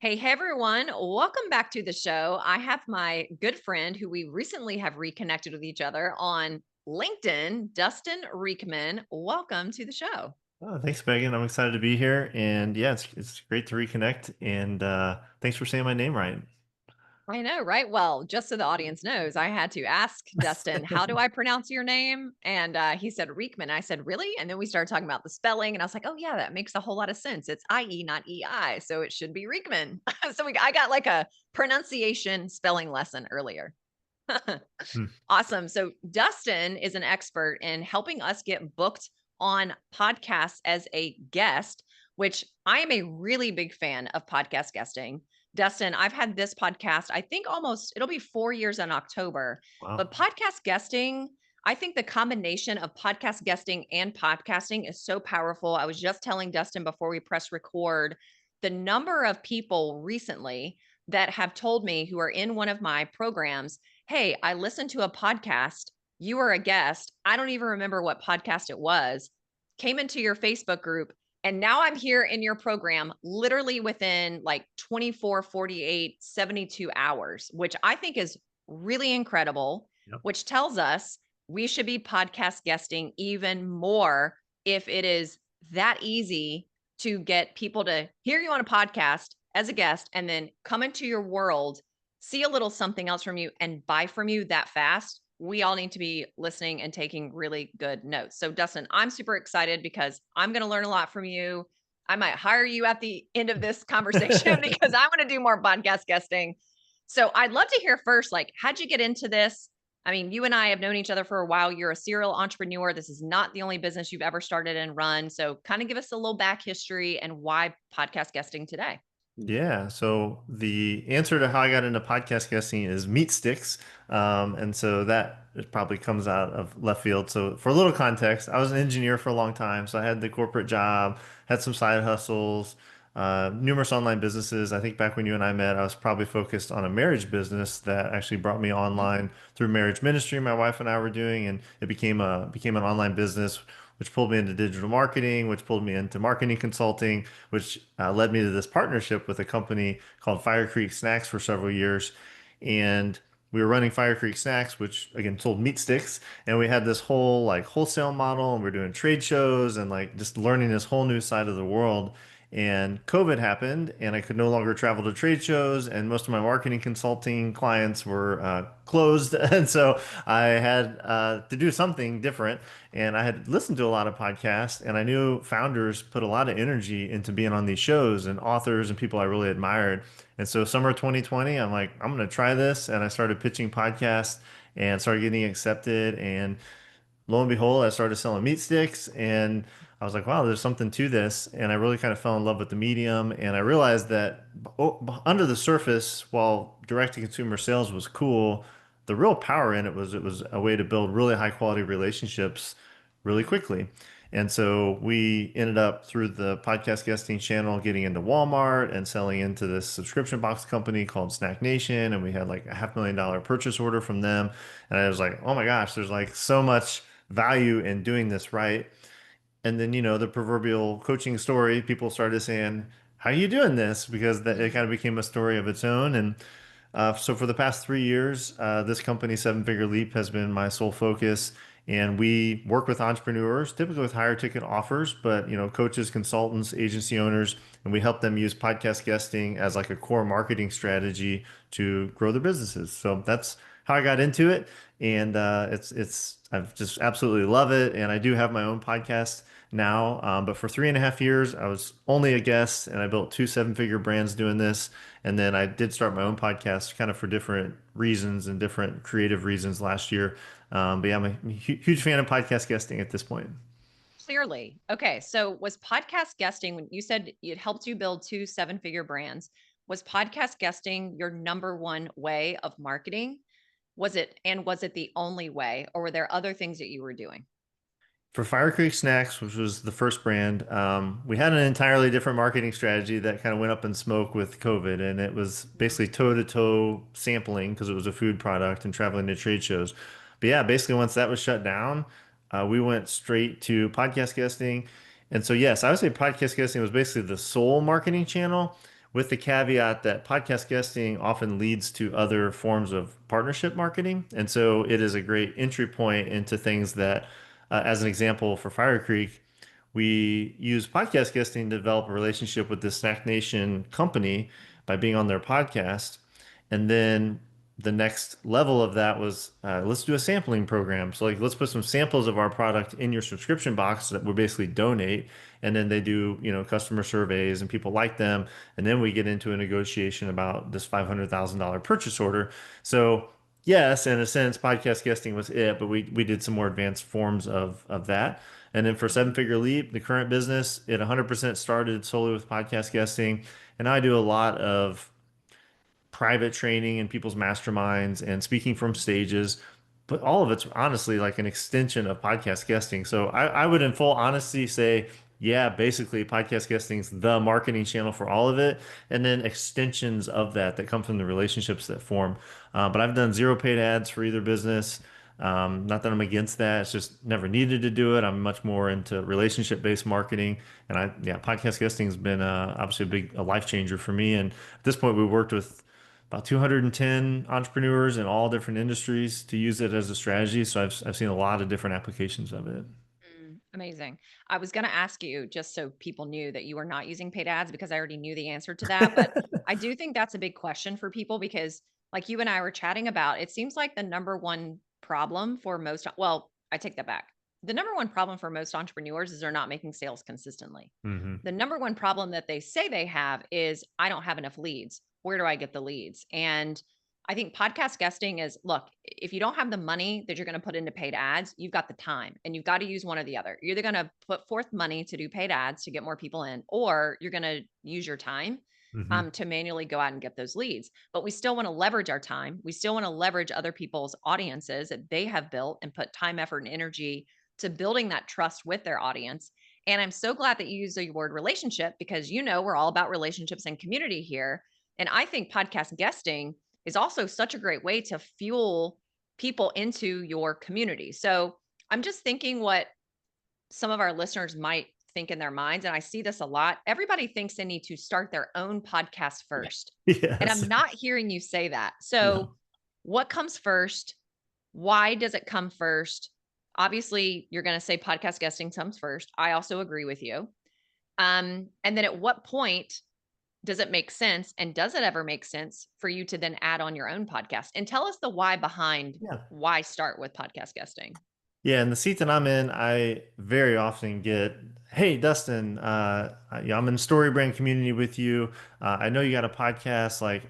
Hey everyone, welcome back to the show. I have my good friend who we recently have reconnected with each other on LinkedIn, Dustin Riechmann. Welcome to the show. Oh, thanks, Megan. I'm excited to be here, and yeah, it's great to reconnect. And thanks for saying my name right. I know, right? Well, just so the audience knows, I had to ask Dustin, how do I pronounce your name? And he said Riechmann. I said, really? And then we started talking about the spelling, and I was like, oh, yeah, that makes a whole lot of sense. It's IE, not EI. So it should be Riechmann. I got like a pronunciation spelling lesson earlier. Hmm. Awesome. So Dustin is an expert in helping us get booked on podcasts as a guest, which I am a really big fan of podcast guesting. Dustin, I've had this podcast, I think almost it'll be 4 years in October, Wow. but podcast guesting, I think the combination of podcast guesting and podcasting is so powerful. I was just telling Dustin before we press record the number of people recently that have told me who are in one of my programs, hey, I listened to a podcast. You were a guest. I don't even remember what podcast it was. Came into your Facebook group. And now I'm here in your program literally within like 24, 48, 72 hours, which I think is really incredible, Yep. which tells us we should be podcast guesting even more if it is that easy to get people to hear you on a podcast as a guest and then come into your world, see a little something else from you, and buy from you that fast. We all need to be listening and taking really good notes. So, Dustin, I'm super excited because I'm going to learn a lot from you. I might hire you at the end of this conversation because I want to do more podcast guesting. So, I'd love to hear first, like, how'd you get into this? I mean, you and I have known each other for a while. You're a serial entrepreneur. This is not the only business you've ever started and run. So, kind of give us a little back history and why podcast guesting today. Yeah, so the answer to how I got into podcast guesting is meat sticks. And so that it probably comes out of left field. So for a little context, I was an engineer for a long time. So I had the corporate job, had some side hustles, numerous online businesses. I think back when you and I met, I was probably focused on a marriage business that actually brought me Mhm. online through marriage ministry my wife and I were doing, and it became an online business which pulled me into digital marketing, which pulled me into marketing consulting, which led me to this partnership with a company called Fire Creek Snacks for several years. And we were running Fire Creek Snacks, which again sold meat sticks. And we had this whole like wholesale model, and we are doing trade shows and like just learning this whole new side of the world. And COVID happened, and I could no longer travel to trade shows, and most of my marketing consulting clients were closed. And so I had to do something different. And I had listened to a lot of podcasts, and I knew founders put a lot of energy into being on these shows and authors and people I really admired. And so, summer 2020, I'm like, I'm going to try this. And I started pitching podcasts and started getting accepted. And lo and behold, I started selling meat sticks, and I was like, wow, there's something to this. And I really kind of fell in love with the medium. And I realized that under the surface, while direct to consumer sales was cool, the real power in it was a way to build really high quality relationships really quickly. And so we ended up through the podcast guesting channel getting into Walmart and selling into this subscription box company called Snack Nation. And we had like a $500,000 purchase order from them. And I was like, oh my gosh, there's like so much value in doing this right. And then, the proverbial coaching story, people started saying, how are you doing this? Because that it kind of became a story of its own. And so for the past 3 years, this company, Seven Figure Leap, has been my sole focus. And we work with entrepreneurs, typically with higher ticket offers, but coaches, consultants, agency owners, and we help them use podcast guesting as like a core marketing strategy to grow their businesses. So that's how I got into it, and it's I've just absolutely love it. And I do have my own podcast now, but for 3.5 years, I was only a guest, and I built two seven-figure brands doing this. And then I did start my own podcast kind of for different reasons and different creative reasons last year. But yeah, I'm a huge fan of podcast guesting at this point. Clearly. Okay. So was podcast guesting, when you said it helped you build two seven-figure brands, was podcast guesting your number one way of marketing? Was it the only way, or were there other things that you were doing? For Fire Creek Snacks, which was the first brand, we had an entirely different marketing strategy that kind of went up in smoke with COVID. And it was Mhm. basically toe-to-toe sampling because it was a food product and traveling to trade shows. But yeah, basically once that was shut down, we went straight to podcast guesting. And so yes, I would say podcast guesting was basically the sole marketing channel. with the caveat that podcast guesting often leads to other forms of partnership marketing. And so it is a great entry point into things that, as an example for Fire Creek, we use podcast guesting to develop a relationship with this Snack Nation company by being on their podcast. And then the next level of that was let's do a sampling program. So like let's put some samples of our product in your subscription box that we basically donate. And then they do, customer surveys and people like them. And then we get into a negotiation about this $500,000 purchase order. So yes, in a sense, podcast guesting was it, but we did some more advanced forms of that. And then for Seven Mhm. Figure Leap, the current business, it 100% started solely with podcast guesting. And I do a lot of private training in people's masterminds and speaking from stages. But all of it's honestly like an extension of podcast guesting. So I would, in full honesty, say, yeah, basically, podcast guesting's the marketing channel for all of it. And then extensions of that come from the relationships that form. But I've done zero paid ads for either business. Not that I'm against that. It's just never needed to do it. I'm much more into relationship-based marketing. And yeah, podcast guesting has been obviously a life changer for me. And at this point, we worked with about 210 entrepreneurs in all different industries to use it as a strategy. So I've seen a lot of different applications of it. Amazing. I was going to ask you just so people knew that you were not using paid ads because I already knew the answer to that. But I do think that's a big question for people because, like you and I were chatting about, it seems like the number one problem for most, well, I take that back. The number one problem for most entrepreneurs is they're not making sales consistently. Hmm. The number one problem that they say they have is I don't have enough leads. Where do I get the leads? And I think podcast guesting is look, if you don't have the money that you're going to put into paid ads, you've got the time and you've got to use one or the other. You're either going to put forth money to do paid ads to get more people in, or you're going to use your time Hmm. to manually go out and get those leads. But we still want to leverage our time. We still want to leverage other people's audiences that they have built and put time, effort, and energy to building that trust with their audience. And I'm so glad that you use the word relationship because we're all about relationships and community here. And I think podcast guesting is also such a great way to fuel people into your community. So I'm just thinking what some of our listeners might think in their minds. And I see this a lot. Everybody thinks they need to start their own podcast first. And Yes. I'm not hearing you say that. No. So, what comes first? Why does it come first? Obviously, you're going to say podcast guesting comes first. I also agree with you. And then at what point does it make sense? And does it ever make sense for you to then add on your own podcast? And tell us the why behind Yeah. why start with podcast guesting. Yeah, in the seat that I'm in, I very often get, "Hey, Dustin, I'm in the story brand community with you. I know you got a podcast. Like,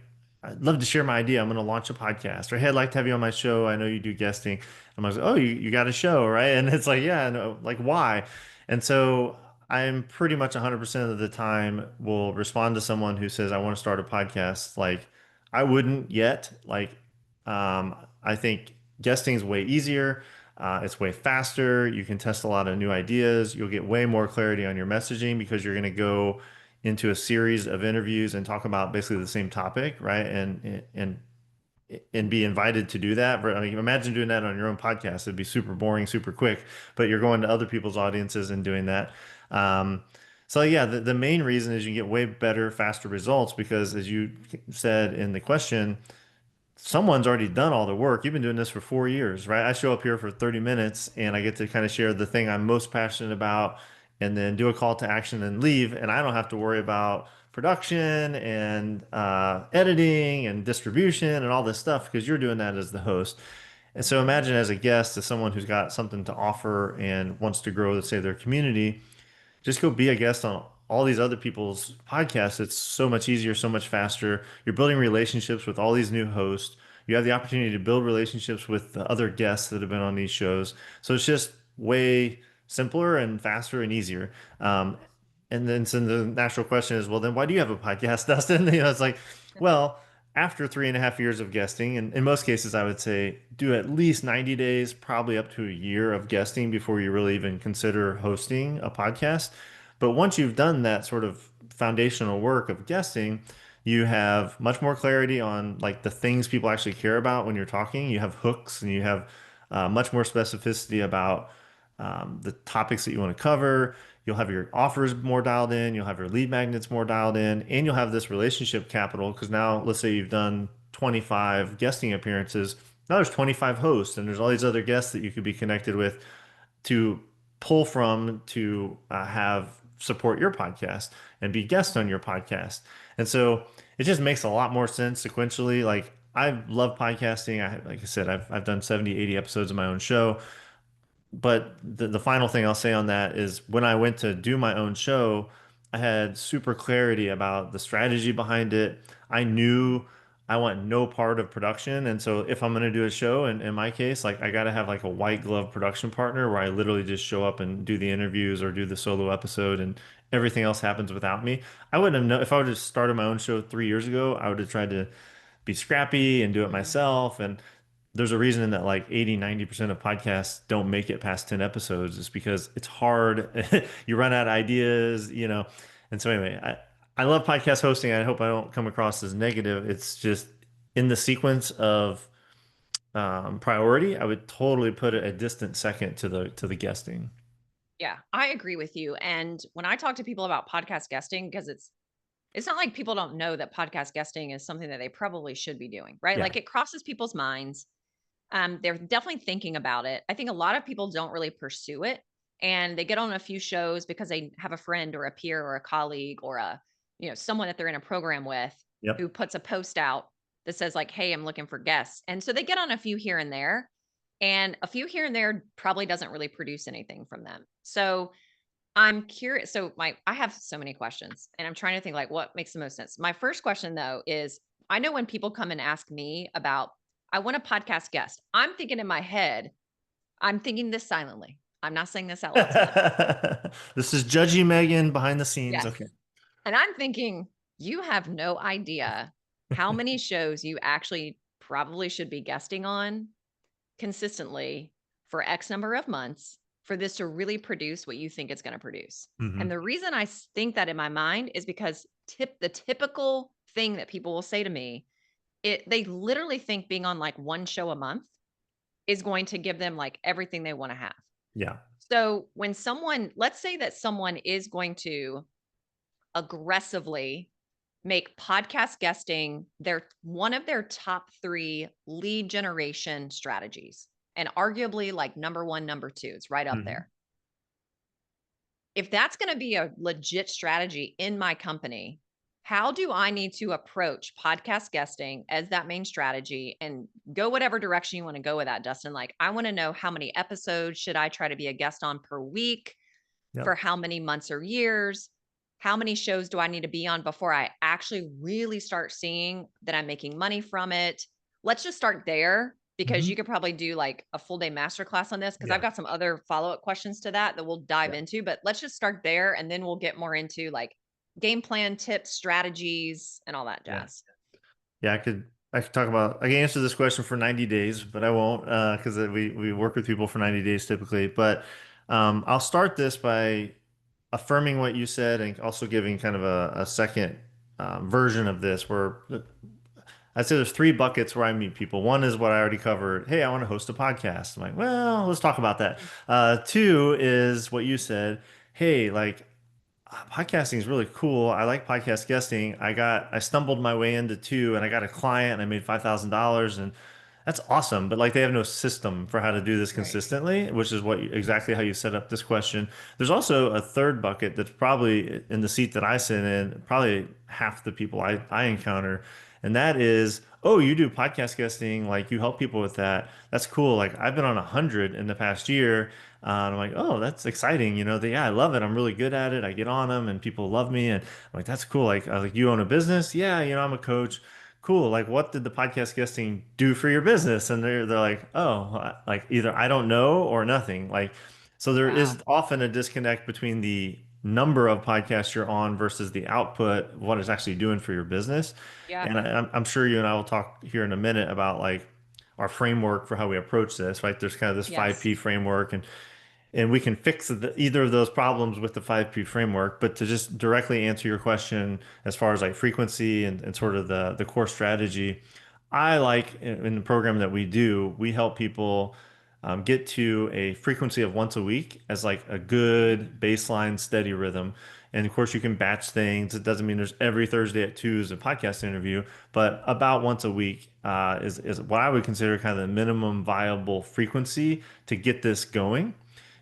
I'd love to share my idea. I'm going to launch a podcast. Or, hey, I'd like to have you on my show. I know you do guesting." I'm like, "Oh, you got a show, right?" And it's like, "Yeah, no, like why?" And so I'm pretty much 100% of the time will respond to someone who says, "I want to start a podcast." Like, I wouldn't yet. Like, I think guesting is way easier. It's way faster. You can test a lot of new ideas. You'll get way more clarity on your messaging because you're going to go into a series of interviews and talk about basically the same topic, right? And be invited to do that. I mean, imagine doing that on your own podcast. It'd be super boring, super quick, but you're going to other people's audiences and doing that. Um, so yeah, the main reason is you get way better, faster results because as you said in the question, someone's already done all the work. You've been doing this for 4 years, right? I show up here for 30 minutes and I get to kind of share the thing I'm most passionate about and then do a call to action and leave. And I don't have to worry about production and editing and distribution and all this stuff because you're doing that as the host. And so Mhm. imagine as a guest, as someone who's got something to offer and wants to grow, let's say, their community, just go be a guest on all these other people's podcasts. It's so much easier, so much faster. You're building relationships with all these new hosts. You have the opportunity to build relationships with the other guests that have been on these shows. So it's just way simpler and faster and easier. And then so the natural question is, well, then why do you have a podcast, Dustin? It's like, well, after 3.5 years of guesting, and in most cases, I would say do at least 90 days, probably up to a year of guesting before you really even consider hosting a podcast. But once you've done that sort of foundational work of guesting, you have much more clarity on like the things people actually care about when you're talking. You have hooks and you have much more specificity about the topics that you want to cover. You'll have your offers more dialed in, you'll have your lead magnets more dialed in, and you'll have this relationship capital because now let's say you've done 25 guesting appearances. Now there's 25 hosts and there's all these other guests that you could be connected with to pull from to have support your podcast and be guests on your podcast. And so it just makes a lot more sense sequentially. Like I love podcasting. Like I said, I've done 70, 80 episodes of my own show. But the final thing I'll say on that is when I went to do my own show, I had super clarity about the strategy behind it. I knew I want no part of production. And so if I'm going to do a show, and in my case, like I got to have like a white glove production partner where I literally just show up and do the interviews or do the solo episode and everything else happens without me. I wouldn't have known if I would have started my own show 3 years ago, I would have tried to be scrappy and do it Mhm. myself. And there's a reason that like 80-90% of podcasts don't make it past 10 episodes is because it's hard. You run out of ideas, you know. And so anyway, I love podcast hosting. I hope I don't come across as negative. It's just in the sequence of priority, I would totally put it a distant second to the guesting. Yeah, I agree with you. And when I talk to people about podcast guesting, because it's not like people don't know that podcast guesting is something that they probably should be doing, right? Yeah. Like it crosses people's minds. They're definitely thinking about it. I think a lot of people don't really pursue it, and they get on a few shows because they have a friend or a peer or a colleague or someone that they're in a program with who Yep. puts a post out that says like, "Hey, I'm looking for guests." And so they get on a few here and there, and a few here and there probably doesn't really produce anything from them. So I'm curious. So I have so many questions and I'm trying to think like what makes the most sense. My first question though is I know when people come and ask me about I want a podcast guest. I'm thinking in my head, I'm thinking this silently. I'm not saying this out loud to them. This is Judgy Megan behind the scenes. Yes. Okay. And I'm thinking you have no idea how many shows you actually probably should be guesting on consistently for X number of months for this to really produce what you think it's going to produce. And Hmm. the reason I think that in my mind is because the typical thing that people will say to me, they literally think being on like one show a month is going to give them like everything they want to have. Yeah. So when let's say that someone is going to aggressively make podcast guesting their one of their top 3 lead generation strategies, and arguably like number 1, number 2, it's right up Hmm. there. If that's gonna be a legit strategy in my company, how do I need to approach podcast guesting as that main strategy and go whatever direction you wanna go with that, Dustin? Like, I wanna know how many episodes should I try to be a guest on per week? For Yep. how many months or years? How many shows do I need to be on before I actually really start seeing that I'm making money from it? Let's just start there because Hmm. you could probably do like a full day masterclass on this because I've Yeah. got some other follow-up questions to that we'll dive Yeah. into, but let's just start there and then we'll get more into like game plan tips, strategies, and all that Yeah. jazz. Yeah, I could talk about I can answer this question for 90 days, but I won't because we work with people for 90 days typically. But I'll start this by affirming what you said and also giving kind of a second version of this where I'd say there's three buckets where I meet people. One is what I already covered. Hey, I want to host a podcast. I'm like, well, let's talk about that. Mhm. Two is what you said. Hey, like podcasting is really cool. I like podcast guesting. I stumbled my way into two and I got a client and I made $5,000 and that's awesome. But like they have no system for how to do this Right. consistently, which is exactly how you set up this question. There's also a third bucket that's probably in the seat that I sit in, probably half the people I encounter. And that is, oh, you do podcast guesting, like you help people with that. That's cool. Like I've been on 100 in the past year. And I'm like, oh, that's exciting. Yeah, I love it. I'm really good at it. I get on them and people love me. And I'm like, that's cool. Like, I was like, you own a business? Yeah, I'm a coach. Cool. Like, what did the podcast guesting do for your business? And they're like, oh, like either I don't know or nothing. Like, so there Wow. is often a disconnect between the number of podcasts you're on versus the output, what it's actually doing for your business. Yeah. And I'm sure you and I will talk here in a minute about like our framework for how we approach this, right? There's kind of this Yes. 5P framework and we can fix either of those problems with the 5P framework. But to just directly answer your question as far as like frequency and sort of the core strategy, I like in the program that we do, we help people. get to a frequency of once a week as like a good baseline steady rhythm. And of course, you can batch things. It doesn't mean there's every Thursday at 2 is a podcast interview, but about once a week is what I would consider kind of the minimum viable frequency to get this going.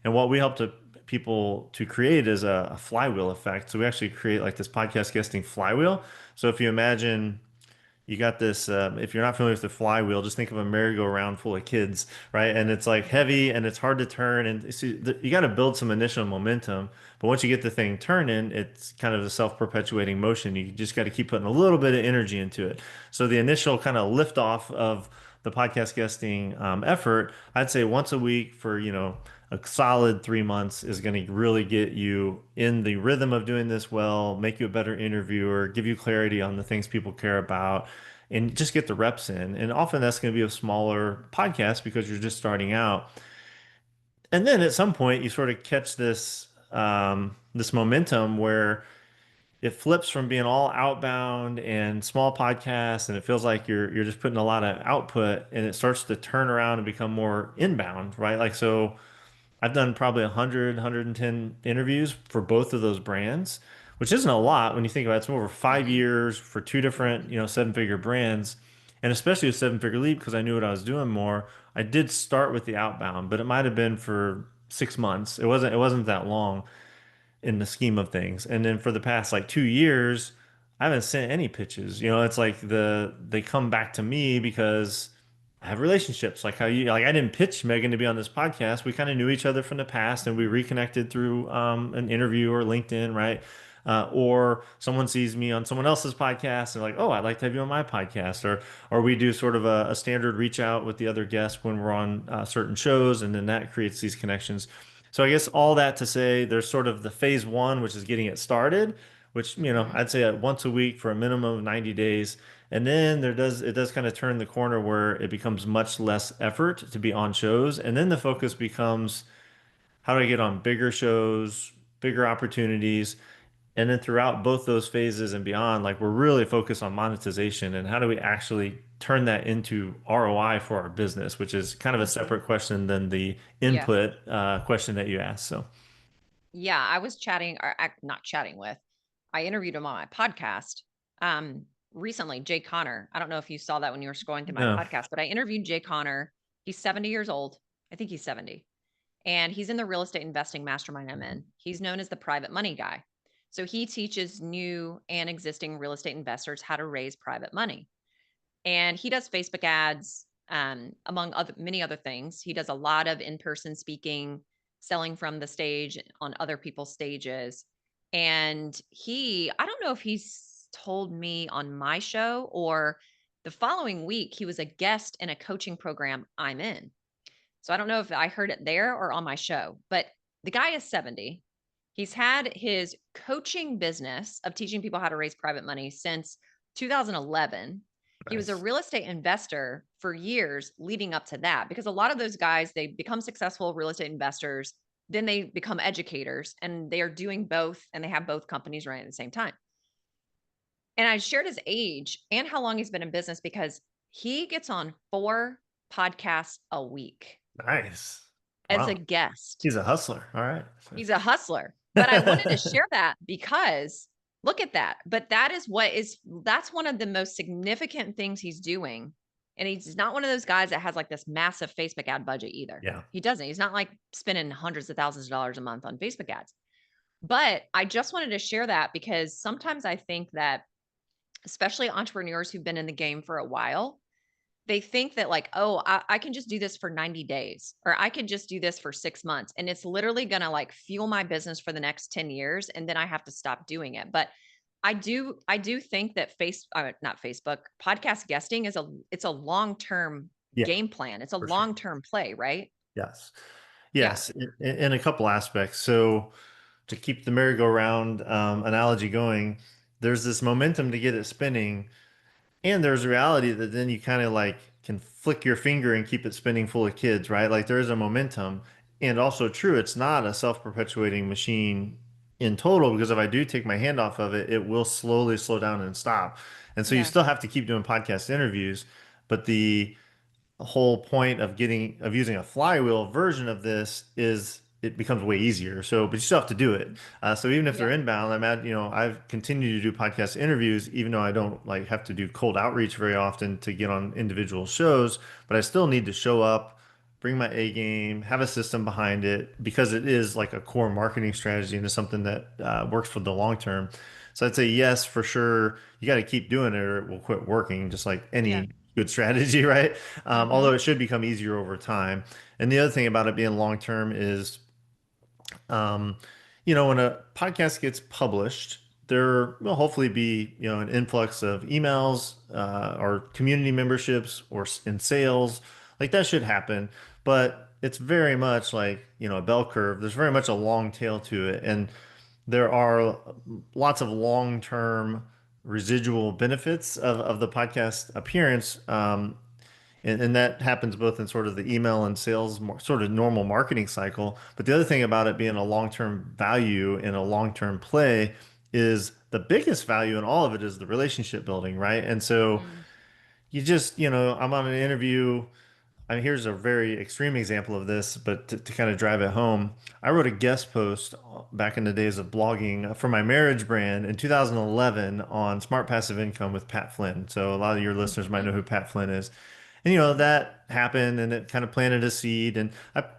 And what we help to people to create is a flywheel effect. So we actually create like this podcast guesting flywheel. So if you imagine you got this, if you're not familiar with the flywheel, just think of a merry-go-round full of kids, right? And it's like heavy and it's hard to turn. And see, you got to build some initial momentum. But once you get the thing turning, it's kind of a self-perpetuating motion. You just got to keep putting a little bit of energy into it. So the initial kind of lift off of the podcast guesting effort, I'd say once a week for, a solid 3 months is going to really get you in the rhythm of doing this well, make you a better interviewer, give you clarity on the things people care about, and just get the reps in. And often that's going to be a smaller podcast because you're just starting out. And then at some point you sort of catch this momentum where it flips from being all outbound and small podcasts, and it feels like you're just putting a lot of output, and it starts to turn around and become more inbound, right? Like so I've done probably 100, 110 interviews for both of those brands, which isn't a lot when you think about it. It's over 5 years for two different, seven-figure brands. And especially with seven-figure lead, because I knew what I was doing more, I did start with the outbound, but it might have been for 6 months. It wasn't that long in the scheme of things. And then for the past like 2 years, I haven't sent any pitches. It's like they come back to me because I have relationships. Like how you like I didn't pitch Megan to be on this podcast. We kind of knew each other from the past and we reconnected through an interview or LinkedIn, right? Or someone sees me on someone else's podcast and like, oh, I'd like to have you on my podcast. Or we do sort of a standard reach out with the other guests when we're on certain shows, and then that creates these connections. So I guess all that to say, there's sort of the phase one, which is getting it started, which, Mm-hmm. I'd say at once a week for a minimum of 90 days. And then it does kind of turn the corner where it becomes much less effort to be on shows. And then the focus becomes how do I get on bigger shows, bigger opportunities? And then throughout both those phases and beyond, like we're really focused on monetization and how do we actually turn that into ROI for our business, which is kind of a Mm-hmm. separate question than the Yes. input question that you asked. So, Yeah, I was chatting or not chatting with. I interviewed him on my podcast recently, Jay Connor. I don't know if you saw that when you were scrolling through my no, podcast, but I interviewed Jay Connor. He's 70 years old. I think he's 70. And he's in the real estate investing mastermind I'm in. He's known as the private money guy. So he teaches new and existing real estate investors how to raise private money. And he does Facebook ads, among other many other things. He does a lot of in-person speaking, selling from the stage on other people's stages. And I don't know if he's told me on my show or the following week, he was a guest in a coaching program I'm in. So I don't know if I heard it there or on my show, but the guy is 70. He's had his coaching business of teaching people how to raise private money since 2011. He was a nice. real estate investor for years leading up to that because a lot of those guys, they become successful real estate investors, then they become educators and they are doing both and they have both companies running at the same time. And I shared his age and how long he's been in business because he gets on 4 podcasts a week Nice. as a Wow. guest. He's a hustler. All right. He's a hustler. But I wanted to share that because look at that. But that's one of the most significant things he's doing. And he's not one of those guys that has like this massive Facebook ad budget either. Yeah. He doesn't. He's not like spending hundreds of thousands of dollars a month on Facebook ads. But I just wanted to share that because sometimes I think that, especially entrepreneurs who've been in the game for a while, they think that like, oh, I can just do this for 90 days or I could just do this for 6 months. And it's literally going to like fuel my business for the next 10 years. And then I have to stop doing it. But I do think that not Facebook podcast guesting it's a long-term Yeah, game plan. It's a for sure. long-term play, right? Yes. Yeah. Yes. In a couple aspects. So to keep the merry-go-round analogy going, there's this momentum to get it spinning. And there's reality that then you kind of like can flick your finger and keep it spinning full of kids, right? Like there is a momentum. And also true, it's not a self-perpetuating machine in total, because if I do take my hand off of it, it will slowly slow down and stop. And so you Yeah. still have to keep doing podcast interviews, but the whole point of using a flywheel version of this is it becomes way easier. So, but you still have to do it. So even if they're Yeah. inbound, I've continued to do podcast interviews, even though I don't like have to do cold outreach very often to get on individual shows, but I still need to show up, bring my A game, have a system behind it because it is like a core marketing strategy and it's something that works for the long term. So I'd say yes, for sure. You got to keep doing it or it will quit working, just like Yeah. any good strategy, right? Hmm. Although it should become easier over time. And the other thing about it being long term is, um, when a podcast gets published, there will hopefully be, an influx of emails or community memberships or in sales. Like that should happen, but it's very much like, a bell curve. There's very much a long tail to it, and there are lots of long-term residual benefits of the podcast appearance. And that happens both in sort of the email and sales, sort of normal marketing cycle. But the other thing about it being a long-term value and a long-term play is the biggest value in all of it is the relationship building, right? And so Mm. you just, I'm on an interview. I mean, here's a very extreme example of this, but to kind of drive it home, I wrote a guest post back in the days of blogging for my marriage brand in 2011 on smart passive income with Pat Flynn. So a lot of your listeners might know who Pat Flynn is. And that happened and it kind of planted a seed. And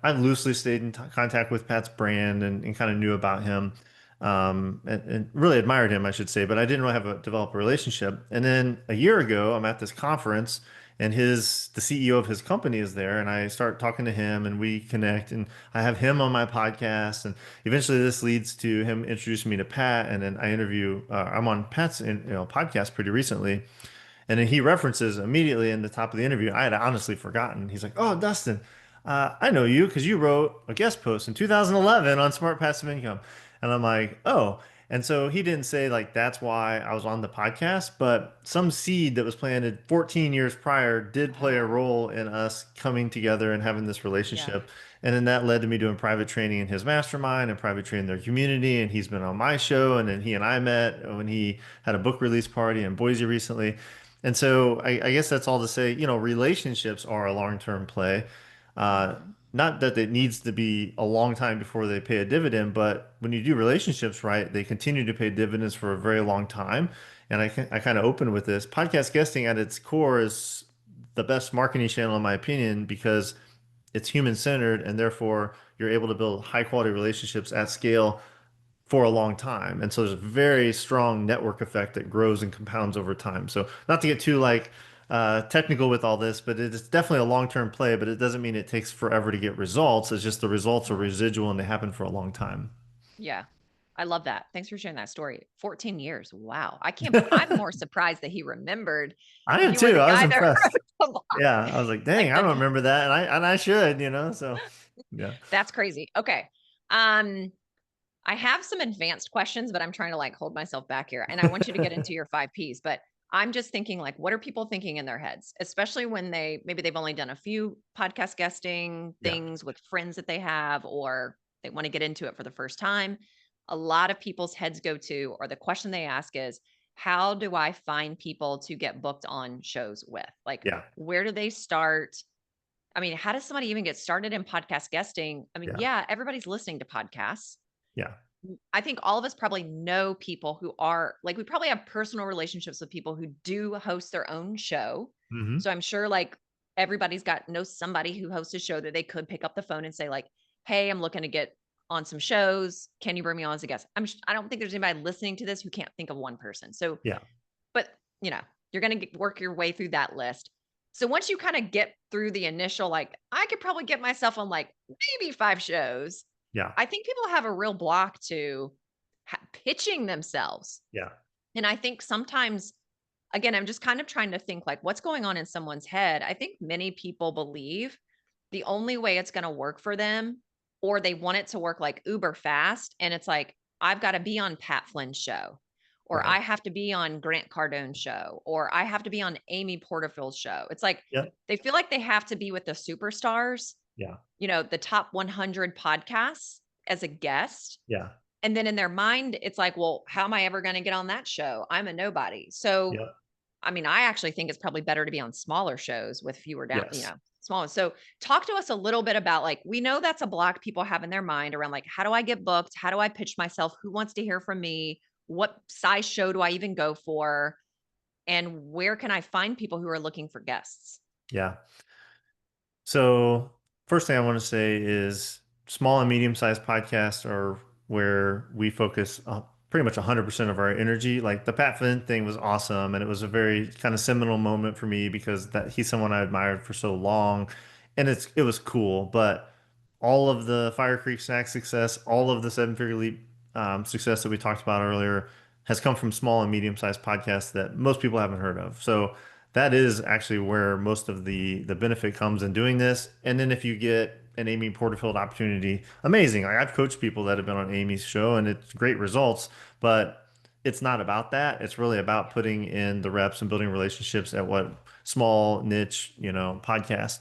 I loosely stayed in contact with Pat's brand and kind of knew about him, and really admired him, I should say, but I didn't really develop a relationship. And then a year ago, I'm at this conference and the CEO of his company is there. And I start talking to him and we connect and I have him on my podcast. And eventually this leads to him introducing me to Pat. And then I'm on Pat's podcast pretty recently. And then he references immediately in the top of the interview. I had honestly forgotten. He's like, "Oh, Dustin, I know you because you wrote a guest post in 2011 on Smart Passive Income." And I'm like, "Oh." And so he didn't say like that's why I was on the podcast, but some seed that was planted 14 years prior did play a Oh, role in us coming together and having this yeah. relationship. And then that led to me doing private training in his mastermind and private training in their community. And he's been on my show. And then he and I met when he had a book release party in Boise recently. And so I guess that's all to say, relationships are a long-term play. Uh, Hmm. Not that it needs to be a long time before they pay a dividend, but when you do relationships right, they continue to pay dividends for a very long time. And I kind of open with this. Podcast guesting at its core is the best marketing channel, in my opinion, because it's human-centered and therefore you're able to build high-quality relationships at scale for a long time. And so there's a Yeah. very strong network effect that grows and compounds over time. So not to get too technical with all this, but it's definitely a long-term play, but it doesn't mean it takes forever to get results. It's just the results are No. residual and they happen for a long time. Yeah. I love that. Thanks for sharing that story. 14 years. Wow. I'm more surprised that he remembered I am you were too. the I was guy that impressed. wrote the blog. Yeah, I was like, dang, Like I the don't remember that, and I should, so yeah, That's crazy. Okay. Um, I have some advanced questions, but I'm trying to like hold myself back here. And I want you to get into your 5 Ps, but I'm just thinking like, what are people thinking in their heads, especially when maybe they've only done a few podcast guesting yeah, things with friends that they have, or they want to get into it for the first time. A lot of people's heads go to, or the question they ask is, how do I find people to get booked on shows with? Like, yeah, where do they start? I mean, how does somebody even get started in podcast guesting? I mean, yeah, yeah, everybody's listening to podcasts. yeah. I think all of us probably know people who are like, we probably have personal relationships with people who do host their own show. Hmm. So I'm sure like everybody's knows somebody who hosts a show that they could pick up the phone and say like, "Hey, I'm looking to get on some shows. Can you bring me on as a guest?" I don't think there's anybody listening to this who can't think of one person. So, Yeah, but you're going to work your way through that list. So once you kind of get through the initial, like, I could probably get myself on like maybe 5 shows. yeah, I think people have a real block to pitching themselves. yeah, And I think sometimes, again, I'm just kind of trying to think like what's going on in someone's head. I think many people believe the only way it's going to work for them, or they want it to work like uber fast. And it's like, I've got to be on Pat Flynn's show, or right. I have to be on Grant Cardone's show, or I have to be on Amy Porterfield's show. It's like Yep. they feel like they have to be with the superstars, Yeah. the top 100 podcasts as a guest. Yeah. And then in their mind, it's like, well, how am I ever going to get on that show? I'm a nobody. So Yeah. I mean, I actually think it's probably better to be on smaller shows with fewer down, Yes. smaller. So talk to us a little bit about like, we know that's a block people have in their mind around like, how do I get booked? How do I pitch myself? Who wants to hear from me? What size show do I even go for? And where can I find people who are looking for guests? Yeah. So, first thing I want to say is small and medium-sized podcasts are where we focus pretty much 100% of our energy. Like the Pat Flynn thing was awesome, and it was a very kind of seminal moment for me because that he's someone I admired for so long, and it was cool. But all of the Fire Creek Snack success, all of the Seven Figure Leap success that we talked about earlier, has come from small and medium-sized podcasts that most people haven't heard of. So that is actually where most of the benefit comes in doing this. And then if you get an Amy Porterfield opportunity, amazing. Like I've coached people that have been on Amy's show and it's great results, but it's not about that. It's really about putting in the reps and building relationships at what small niche, podcast.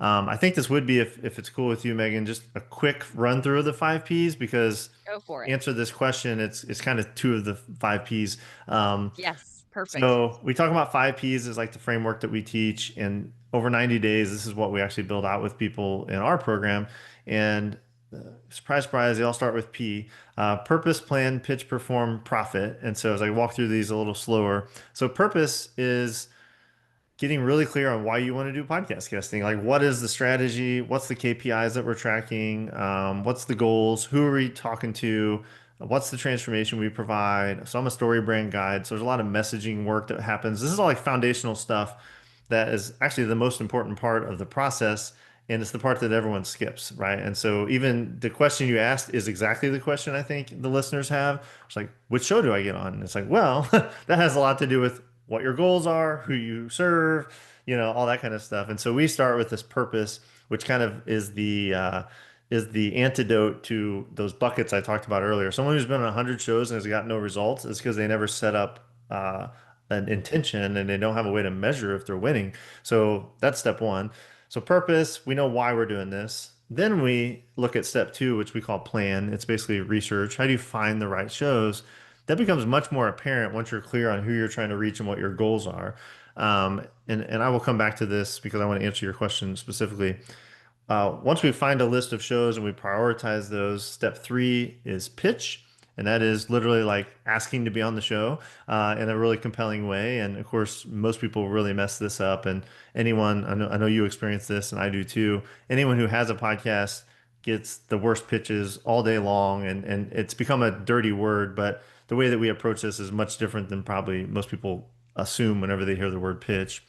I think this would be if it's cool with you, Megan, just a quick run through of the five P's because Go for it. answer this question, it's kind of two of the five P's. Um, Yes. Perfect. so we talk about five P's as like the framework that we teach, and over 90 days, this is what we actually build out with people in our program. And surprise, surprise, they all start with P. Purpose, plan, pitch, perform, profit. And so as I walk through these a little slower, so purpose is getting really clear on why you want to do podcast guesting. Like, what is the strategy? What's the KPIs that we're tracking? What's the goals? Who are we talking to? What's the transformation we provide? So I'm a story brand guide. So there's a lot of messaging work that happens. This is all like foundational stuff that is actually the most important part of the process. And it's the part that everyone skips, right? And so even the question you asked is exactly the question I think the listeners have. It's like, which show do I get on? And it's like, well, that has a lot to do with what your goals are, who you serve, all that kind of stuff. And so we start with this purpose, which kind of is the antidote to those buckets I talked about earlier. Someone who's been on 100 shows and has got no results is because they never set up an intention and they don't have a way to measure if they're winning. So that's step one. So purpose, we know why we're doing this. Then we look at step two, which we call plan. It's basically research. How do you find the right shows? That becomes much more apparent once you're clear on who you're trying to reach and what your goals are. And I will come back to this because I want to answer your question specifically. Once we find a list of shows and we prioritize those, step three is pitch. And that is literally like asking to be on the show in a really compelling way. And of course, most people really mess this up. And anyone, I know you experience this and I do too. Anyone who has a podcast gets the worst pitches all day long. And it's become a dirty word, but the way that we approach this is much different than probably most people assume whenever they hear the word pitch.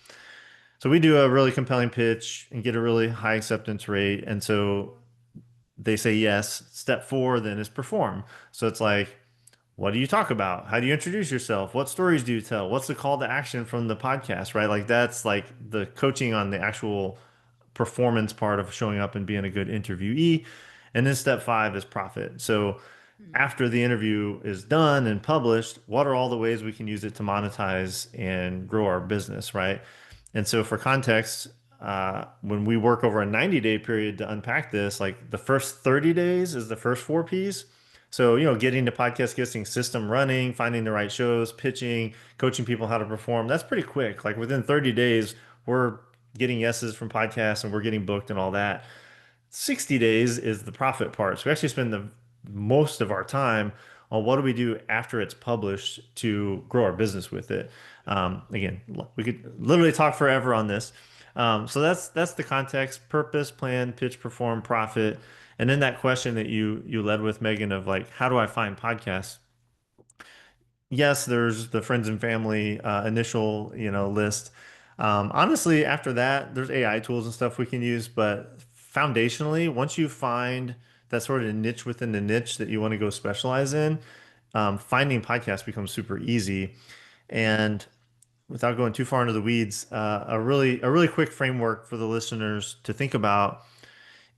So we do a really compelling pitch and get a really high acceptance rate. And so they say yes. Step four then is perform. So it's like, what do you talk about? How do you introduce yourself? What stories do you tell? What's the call to action from the podcast, right? Like that's like the coaching on the actual performance part of showing up and being a good interviewee. And then step five is profit. So Hmm. after the interview is done and published, what are all the ways we can use it to monetize and grow our business, right? And so, for context, when we work over a 90-day period to unpack this, like the first 30 days is the first four P's. So, getting the podcast guesting system running, finding the right shows, pitching, coaching people how to perform, that's pretty quick. Like within 30 days, we're getting yeses from podcasts and we're getting booked and all that. 60 days is the profit part. So we actually spend the most of our time on what do we do after it's published to grow our business with it. Again, we could literally talk forever on this. So that's the context: purpose, plan, pitch, perform, profit. And then that question that you led with, Megan, of like, how do I find podcasts? Yes, there's the friends and family initial, list. Honestly, after that, there's AI tools and stuff we can use, but foundationally, once you find that sort of niche within the niche that you want to go specialize in, finding podcasts becomes super easy. And without going too far into the weeds, a really quick framework for the listeners to think about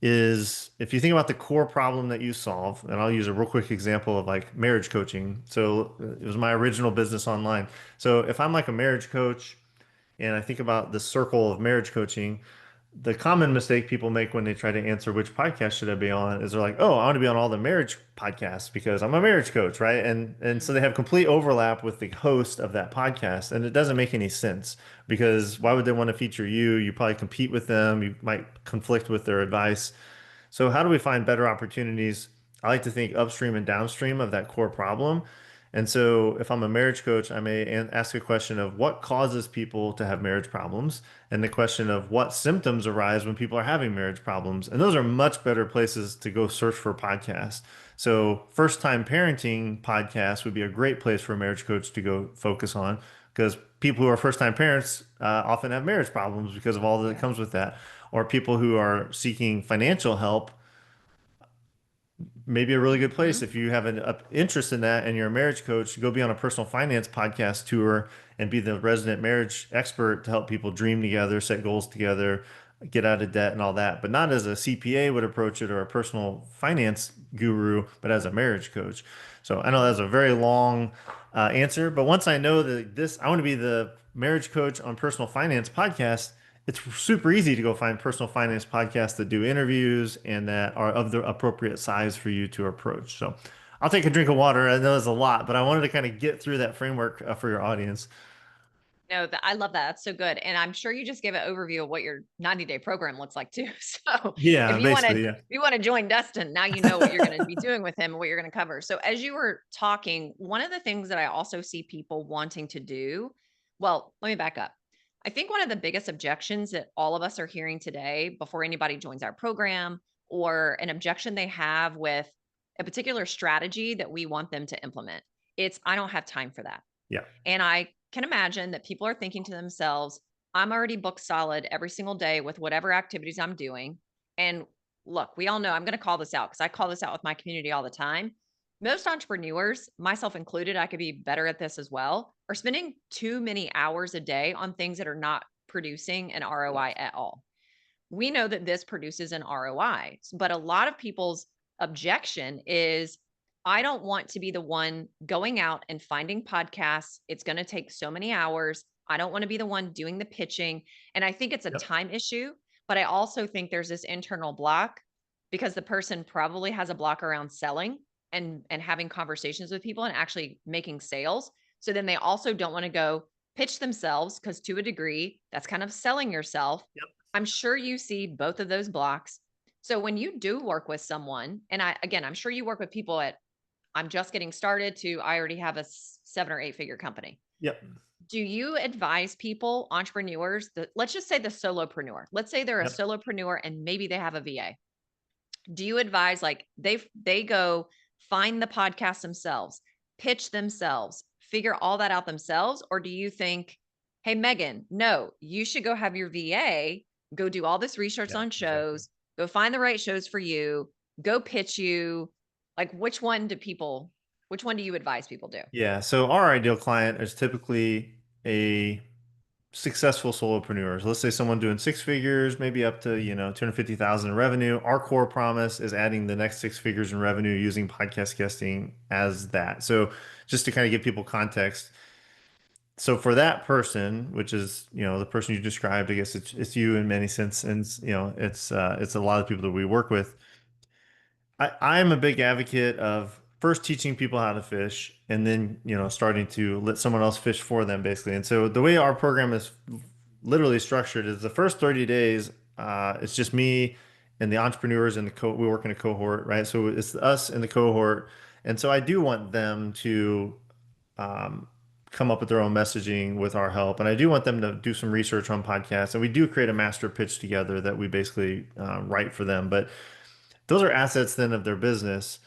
is if you think about the core problem that you solve, and I'll use a real quick example of like marriage coaching. So it was my original business online. So if I'm like a marriage coach and I think about the circle of marriage coaching, the common mistake people make when they try to answer which podcast should I be on is they're like, oh, I want to be on all the marriage podcasts because I'm a marriage coach, right? And so they have complete overlap with the host of that podcast, and it doesn't make any sense because why would they want to feature you? You probably compete with them, you might conflict with their advice. So how do we find better opportunities? I like to think upstream and downstream of that core problem. And so if I'm a marriage coach, I may ask a question of what causes people to have marriage problems and the question of what symptoms arise when people are having marriage problems. And those are much better places to go search for podcasts. So first time parenting podcasts would be a great place for a marriage coach to go focus on because people who are first time parents often have marriage problems because of all that Yeah. comes with that. Or people who are seeking financial help, maybe a really good place Hmm. if you have an interest in that and you're a marriage coach, go be on a personal finance podcast tour and be the resident marriage expert to help people dream together, set goals together, get out of debt and all that. But not as a CPA would approach it or a personal finance guru, but as a marriage coach. So I know that's a very long answer, but once I know that this, I want to be the marriage coach on personal finance podcast, it's super easy to go find personal finance podcasts that do interviews and that are of the appropriate size for you to approach. So I'll take a drink of water. I know it's a lot, but I wanted to kind of get through that framework for your audience. No, I love that. That's so good. And I'm sure you just gave an overview of what your 90-day program looks like too. So Yeah, if basically, yeah. you want to join Dustin, now you know what you're going to be doing with him and what you're going to cover. So as you were talking, one of the things that I also see people wanting to do, well, let me back up. I think one of the biggest objections that all of us are hearing today before anybody joins our program, or an objection they have with a particular strategy that we want them to implement, it's I don't have time for that. Yeah. And I can imagine that people are thinking to themselves, I'm already booked solid every single day with whatever activities I'm doing. And look, we all know I'm going to call this out because I call this out with my community all the time. Most entrepreneurs, myself included, I could be better at this as well, are spending too many hours a day on things that are not producing an ROI at all. We know that this produces an ROI, but a lot of people's objection is I don't want to be the one going out and finding podcasts. It's going to take so many hours. I don't want to be the one doing the pitching. And I think it's a Yep. time issue, but I also think there's this internal block because the person probably has a block around selling and having conversations with people and actually making sales. So then they also don't want to go pitch themselves because to a degree, that's kind of selling yourself. I'm sure you see both of those blocks. So when you do work with someone, and again, I'm sure you work with people at I'm just getting started to I already have a 7 or 8 figure company. Yep. Do you advise people, entrepreneurs, that let's just say the solopreneur, let's say they're a Yep. solopreneur and maybe they have a VA. Do you advise like they go find the podcast themselves, pitch themselves, figure all that out themselves? Or do you think, hey, Megan, no, you should go have your VA go do all this research Yeah, on exactly. shows, go find the right shows for you, go pitch you? Like which one do you advise people do? Yeah. So our ideal client is typically a successful solopreneurs. Let's say someone doing six figures, maybe up to, 250,000 in revenue. Our core promise is adding the next six figures in revenue using podcast guesting as that. So just to kind of give people context. So for that person, which is, the person you described, I guess it's you in many sense, and it's a lot of people that we work with. I'm a big advocate of first teaching people how to fish and then, starting to let someone else fish for them, basically. And so the way our program is literally structured is the first 30 days, it's just me and the entrepreneurs and we work in a cohort, right? So it's us and the cohort. And so I do want them to um, come up with their own messaging with our help. And I do want them to do some research on podcasts. And we do create a master pitch together that we basically write for them. But those are assets then of their business.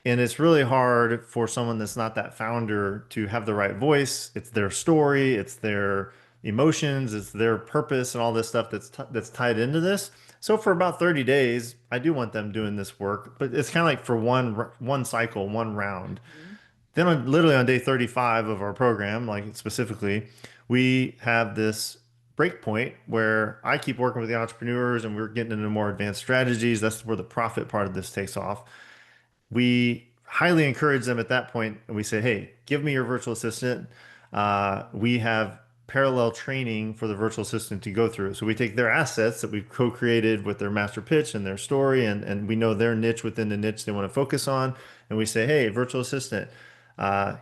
And it's really hard for someone that's not that founder to have the right voice. It's their story, it's their emotions, it's their purpose, and all this stuff that's tied into this. So for about 30 days, I do want them doing this work, but it's kind of like for one cycle, one round. Mhm. Then literally on day 35 of our program, like specifically, we have this break point where I keep working with the entrepreneurs and we're getting into more advanced strategies. That's where the profit part of this takes off. We highly encourage them at that point, and we say, "Hey, give me your virtual assistant. We have parallel training for the virtual assistant to go through. So we take their assets that we've co-created with their master pitch and their story, and we know their niche within the niche they want to focus on. And we say, hey, virtual assistant,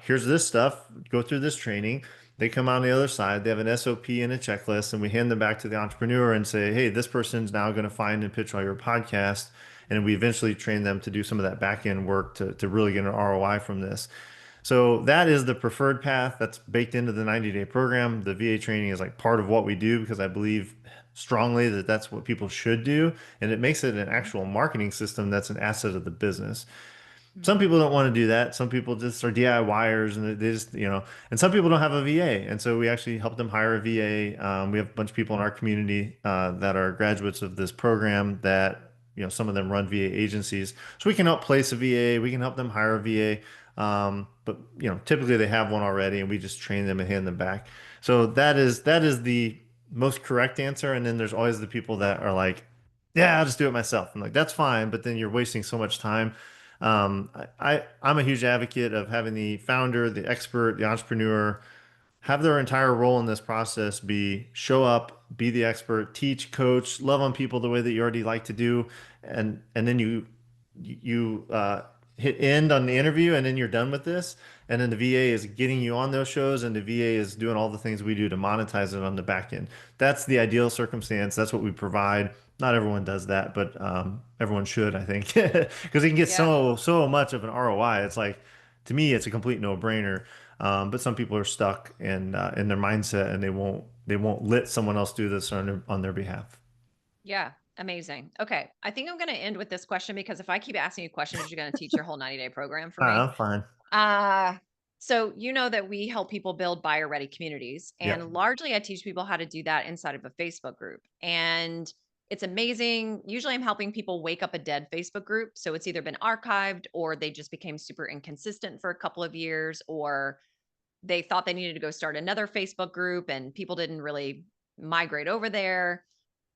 here's this stuff, go through this training. They come out on the other side, they have an SOP and a checklist, and we hand them back to the entrepreneur and say, hey, this person's now going to find and pitch all your podcast. And we eventually train them to do some of that back end work to really get an ROI from this. So that is the preferred path that's baked into the 90-day program. The VA training is like part of what we do because I believe strongly that that's what people should do. And it makes it an actual marketing system that's an asset of the business. Some Mhm. people don't want to do that. Some people just are DIYers and they just, and some people don't have a VA. And so we actually help them hire a VA. We have a bunch of people in our community that are graduates of this program that, some of them run VA agencies. So we can help place a VA. We can help them hire a VA. But, typically they have one already and we just train them and hand them back. So that is the most correct answer. And then there's always the people that are like, yeah, I'll just do it myself. I'm like, that's fine. But then you're wasting so much time. I'm a huge advocate of having the founder, the expert, the entrepreneur have their entire role in this process be show up, be the expert, teach, coach, love on people the way that you already like to do, and then you hit end on the interview, and then you're done with this. And then the VA is getting you on those shows, and the VA is doing all the things we do to monetize it on the back end. That's the ideal circumstance. That's what we provide. Not everyone does that, but everyone should, I think, because you can get Yeah. so much of an ROI. It's like, to me, it's a complete no-brainer. But some people are stuck in their mindset, and they won't let someone else do this on their behalf. Yeah. Amazing. Okay. I think I'm going to end with this question because if I keep asking you questions, you're going to teach your whole 90-day program for me. I'm fine. Uh, so you know that we help people build buyer ready communities, Yeah. and largely I teach people how to do that inside of a Facebook group. And it's amazing. Usually I'm helping people wake up a dead Facebook group. So it's either been archived or they just became super inconsistent for a couple of years, or they thought they needed to go start another Facebook group and people didn't really migrate over there.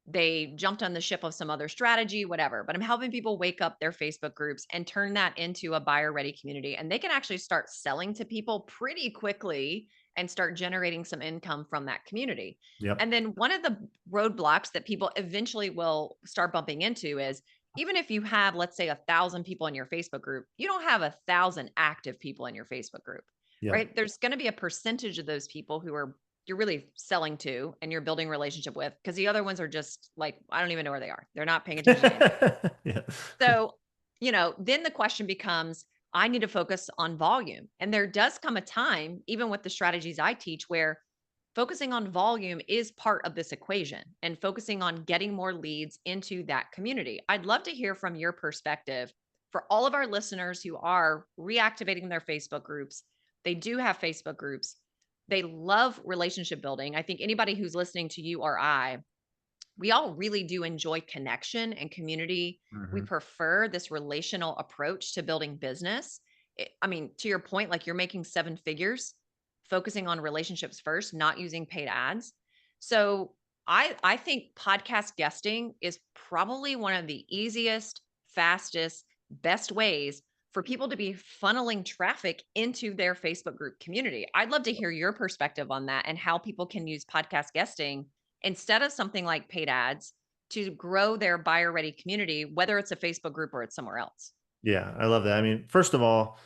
They jumped on the ship of some other strategy, whatever. But I'm helping people wake up their Facebook groups and turn that into a buyer ready community. And they can actually start selling to people pretty quickly and start generating some income from that community. Yep. And then one of the roadblocks that people eventually will start bumping into is even if you have, let's say, 1,000 people in your Facebook group, you don't have 1,000 active people in your Facebook group, Yep. right? There's going to be a percentage of those people who are you're really selling to and you're building relationship with, because the other ones are just like, I don't even know where they are. They're not paying attention to anything. Yeah. So, then the question becomes, I need to focus on volume. And there does come a time, even with the strategies I teach, where focusing on volume is part of this equation and focusing on getting more leads into that community. I'd love to hear from your perspective for all of our listeners who are reactivating their Facebook groups. They do have Facebook groups. They love relationship building. I think anybody who's listening to you or I, we all really do enjoy connection and community. We Mhm. prefer this relational approach to building business. I mean, to your point, like you're making seven figures, focusing on relationships first, not using paid ads. So I think podcast guesting is probably one of the easiest, fastest, best ways for people to be funneling traffic into their Facebook group community. I'd love to hear your perspective on that and how people can use podcast guesting instead of something like paid ads to grow their buyer ready community, whether it's a Facebook group or it's somewhere else. Yeah, I love that. I mean, first of all,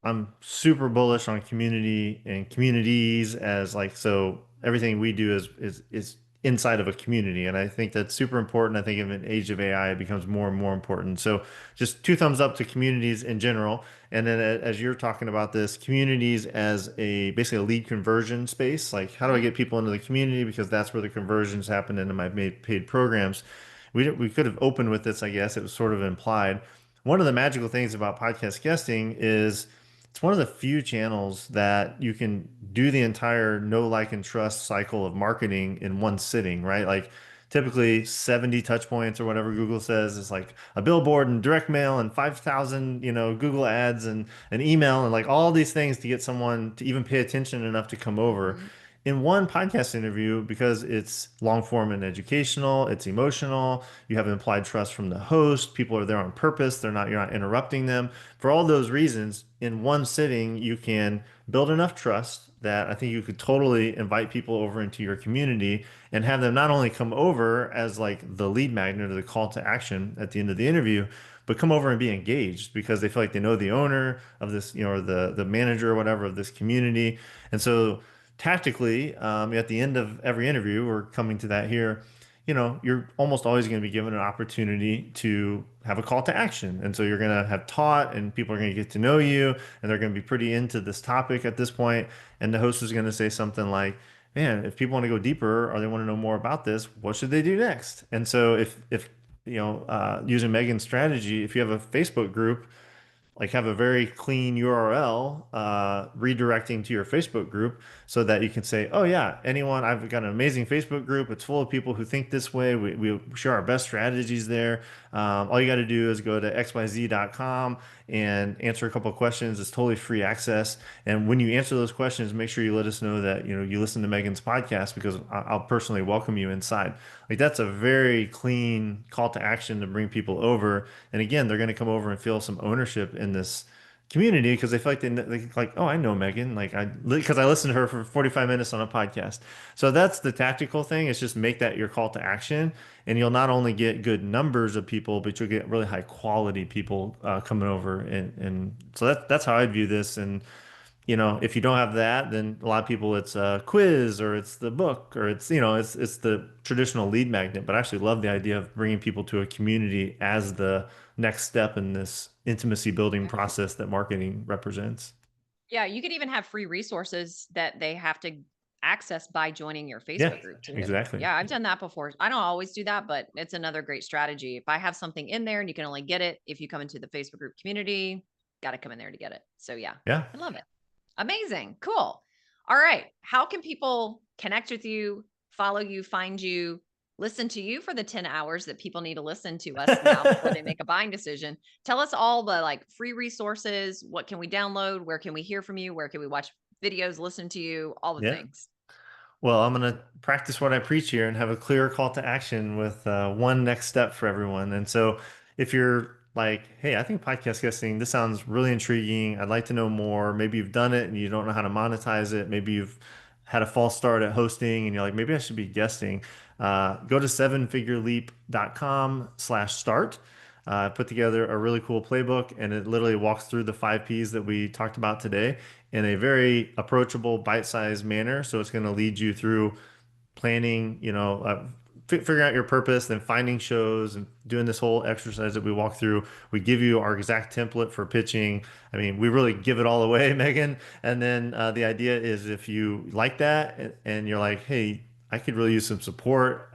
I'm super bullish on community and communities as like so everything we do is inside of a community, and I think that's super important. I think in an age of AI it becomes more and more important. So just two thumbs up to communities in general, and then as you're talking about this, communities as a basically a lead conversion space. Like how do I Mhm. get people into the community because that's where the conversions happen into my paid programs. We could have opened with this, I guess. It was sort of implied. One of the magical things about podcast guesting is it's one of the few channels that you can do the entire know, like, and trust cycle of marketing in one sitting, right? Like typically 70 touch points or whatever Google says is like a billboard and direct mail and 5,000, Google ads and an email and like all these things to get someone to even pay attention enough to come over. Mhm. in one podcast interview, because it's long form and educational, it's emotional, you have implied trust from the host, people are there on purpose, you're not interrupting them. For all those reasons, in one sitting, you can build enough trust that I think you could totally invite people over into your community and have them not only come over as like the lead magnet or the call to action at the end of the interview, but come over and be engaged because they feel like they know the owner of this, or the manager or whatever of this community. And so tactically, at the end of every interview, we're coming to that here, you're almost always going to be given an opportunity to have a call to action. And so you're going to have taught, and people are going to get to know you, and they're going to be pretty into this topic at this point. And the host is going to say something like, man, if people want to go deeper or they want to know more about this, what should they do next? And so if using Megan's strategy, if you have a Facebook group, like have a very clean URL redirecting to your Facebook group so that you can say, oh yeah, anyone, I've got an amazing Facebook group. It's full of people who think this way. We share our best strategies there. All you got to do is go to xyz.com and answer a couple of questions. It's totally free access. And when you answer those questions, make sure you let us know that, you listen to Megan's podcast because I'll personally welcome you inside. Like that's a very clean call to action to bring people over. And again, they're going to come over and feel some ownership in this community because they feel like they like, oh, I know Megan, like because I listened to her for 45 minutes on a podcast. So that's the tactical thing. It's just make that your call to action, and you'll not only get good numbers of people, but you'll get really high quality people coming over, and so that's how I view this. And if you don't have that, then a lot of people, it's a quiz or it's the book or it's the traditional lead magnet. But I actually love the idea of bringing people to a community as the next step in this intimacy building process that marketing represents. Yeah, you could even have free resources that they have to access by joining your Yeah, Facebook group too. exactly. Yeah, I've done that before. I don't always do that, but it's another great strategy. If I have something in there and you can only get it if you come into the Facebook group community, got to come in there to get it. So yeah, Yeah. I love it. Amazing. Cool. All right. How can people connect with you, follow you, find you, listen to you for the 10 hours that people need to listen to us now before they make a buying decision? Tell us all the like free resources. What can we download? Where can we hear from you? Where can we watch videos, listen to you, all the Yeah. things? Well, I'm going to practice what I preach here and have a clear call to action with one next step for everyone. And so if you're like, hey, I think podcast guesting, this sounds really intriguing. I'd like to know more. Maybe you've done it and you don't know how to monetize it. Maybe you've had a false start at hosting and you're like, maybe I should be guesting. Go to sevenfigureleap.com/start. I put together a really cool playbook, and it literally walks through the 5 Ps that we talked about today in a very approachable, bite-sized manner. So it's going to lead you through planning, figuring out your purpose, then finding shows and doing this whole exercise that we walk through. We give you our exact template for pitching. I mean, we really give it all away, Megan. And then the idea is if you like that and you're like, hey, I could really use some support.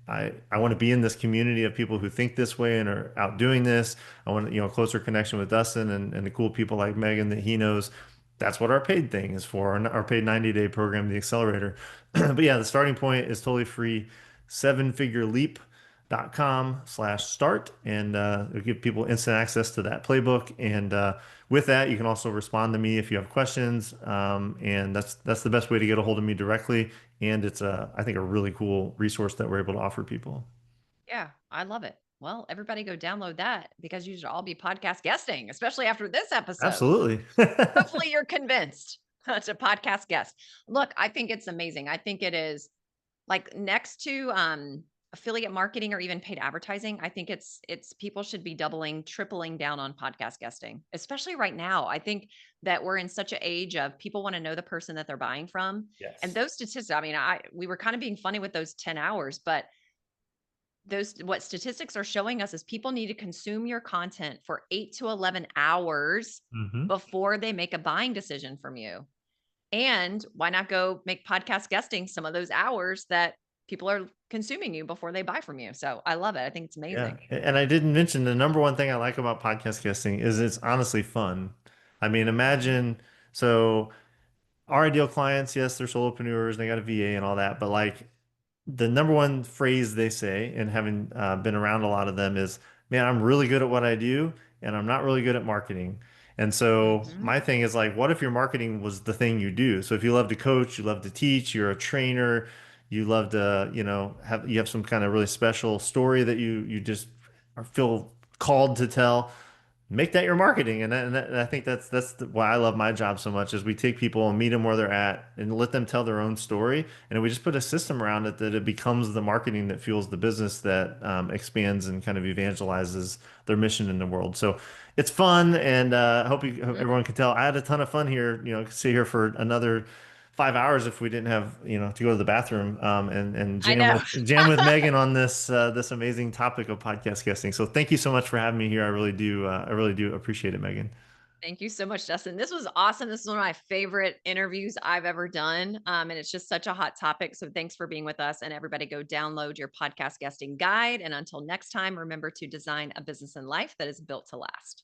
I want to be in this community of people who think this way and are out doing this. I want, a closer connection with Dustin and the cool people like Megan that he knows. That's what our paid thing is for, our paid 90-day program, the accelerator. But yeah, the starting point is totally free, sevenfigureleap.com/start. And it'll give people instant access to that playbook. And with that, you can also respond to me if you have questions. And that's the best way to get a hold of me directly. And it's I think a really cool resource that we're able to offer people. Yeah, I love it. Well, everybody go download that because you should all be podcast guesting, especially after this episode. Absolutely. Hopefully you're convinced to podcast guest. Look, I think it's amazing. I think it is like next to affiliate marketing or even paid advertising, I think it's people should be doubling, tripling down on podcast guesting, especially right now. I think that we're in such an age of people want to know the person that they're buying from. And Yes. those statistics, I mean, we were kind of being funny with those 10 hours, but those what statistics are showing us is people need to consume your content for 8 to 11 hours Hmm. before they make a buying decision from you. And why not go make podcast guesting some of those hours that people are consuming you before they buy from you? So I love it. I think it's Yeah. amazing. And I didn't mention the number one thing I like about podcast guesting is it's honestly fun. I mean, Mhm. imagine so our ideal clients, yes, they're solopreneurs, they got a VA and all that, but like the number one phrase they say, and having been around a lot of them, is, "Man, I'm really good at what I do, and I'm not really good at marketing." And so Mhm. my thing is like, what if your marketing was the thing you do? So if you love to coach, you love to teach, you're a trainer, you love to, you have some kind of really special story that you just feel called to tell, make that your marketing. And I think why I love my job so much is we take people and meet them where they're at and let them tell their own story. And we just put a system around it that it becomes the marketing that fuels the business that expands and kind of evangelizes their mission in the world. So it's fun. And hope Mhm. everyone can tell I had a ton of fun here, could sit here for another 5 hours if we didn't have, to go to the bathroom and I know. jam with Megan on this amazing topic of podcast guesting. So thank you so much for having me here. I really do appreciate it, Megan. Thank you so much, Dustin. This was awesome. This is one of my favorite interviews I've ever done. And it's just such a hot topic. So thanks for being with us. And everybody go download your podcast guesting guide. And until next time, remember to design a business and life that is built to last.